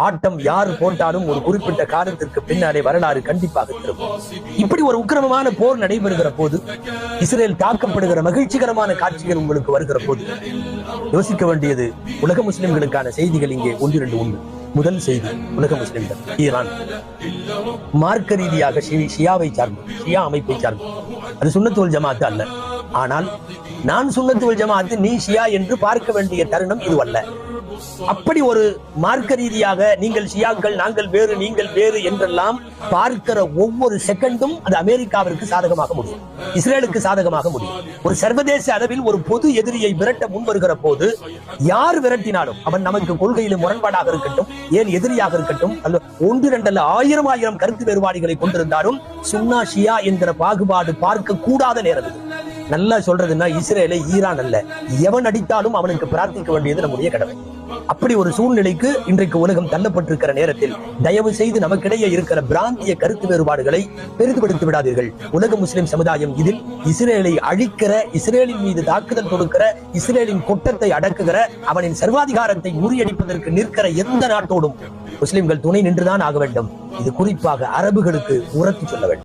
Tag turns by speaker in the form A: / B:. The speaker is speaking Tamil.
A: ஆட்டம் யார் போட்டாலும் ஒரு குறிப்பிட்ட காலத்திற்கு பின்னாலே வரலாறு கண்டிப்பாக திரும்பும். இப்படி ஒரு உக்கிரமமான போர் நடைபெறுகிற போது, இஸ்ரேல் தாக்கப்படுகிற மகிழ்ச்சிகரமான காட்சிகள் உங்களுக்கு வருகிற போது யோசிக்க வேண்டியது உலக முஸ்லிம்களுக்கான செய்திகள் இங்கே ஒன்றிரண்டு உண்டு. முதல் செய்தி, உலக முஸ்லிம்கள் ஈரான் மார்க்க ரீதியாக ஷியாவை சார்ந்தது, ஷியா அமைப்பை சார்ந்தது. அது சுன்னத்து வல் ஜமாஅத் அல்ல. ஆனால் நான் சுன்னத்து வல் ஜமாஅத், நீ ஷியா என்று பார்க்க வேண்டிய தருணம் இது அல்ல. அப்படி ஒரு மார்க்க ரீதியாக நீங்கள் ஷியாக்கள், நாங்கள் வேறு, நீங்கள் வேறு என்றெல்லாம் பார்க்கிற ஒவ்வொரு செகண்டும் அது அமெரிக்காவிற்கு சாதகமாக முடியும், இஸ்ரேலுக்கு சாதகமாக முடியும். ஒரு சர்வதேச அளவில் ஒரு பொது எதிரியை விரட்ட முன் வருகிற போது யார் விரட்டினாலும் அவன் நமக்கு கொள்கையில முரண்பாடாக இருக்கட்டும், ஏன் எதிரியாக இருக்கட்டும், அல்ல ஒன்று இரண்டல்ல ஆயிரம் கருத்து வேறுபாடுகளை கொண்டிருந்தாலும் சுன்னா ஷியா என்கிற பாகுபாடு பார்க்க கூடாத நேரம் இது. நல்லா சொல்றதுன்னா இஸ்ரேலை ஈரான் அல்ல, எவன் அடித்தாலும் அவனுக்கு பிரார்த்திக்க வேண்டியது நம்முடைய கடமை. அப்படி ஒரு சூழ்நிலைக்கு இன்றைக்கு உலகம் தள்ளப்பட்டிருக்கிற நேரத்தில் தயவு செய்து நமக்கிடையே இருக்கிற பிராந்திய கருத்து வேறுபாடுகளை பெரிதுபடுத்தி விடாதீர்கள். உலக முஸ்லிம் சமுதாயம் இதில் இஸ்ரேலை அழிக்கிற, இஸ்ரேலின் மீது தாக்குதல் தொடுக்கிற, இஸ்ரேலின் குற்றத்தை அடக்குகிற, அவனின் சர்வாதிகாரத்தை முறியடிப்பதற்கு நிற்கிற எந்த நாட்டோடும் முஸ்லிம்கள் துணை நின்றுதான் ஆக வேண்டும். இது குறிப்பாக அரபுகளுக்கு உரத்து சொல்ல வேண்டும்.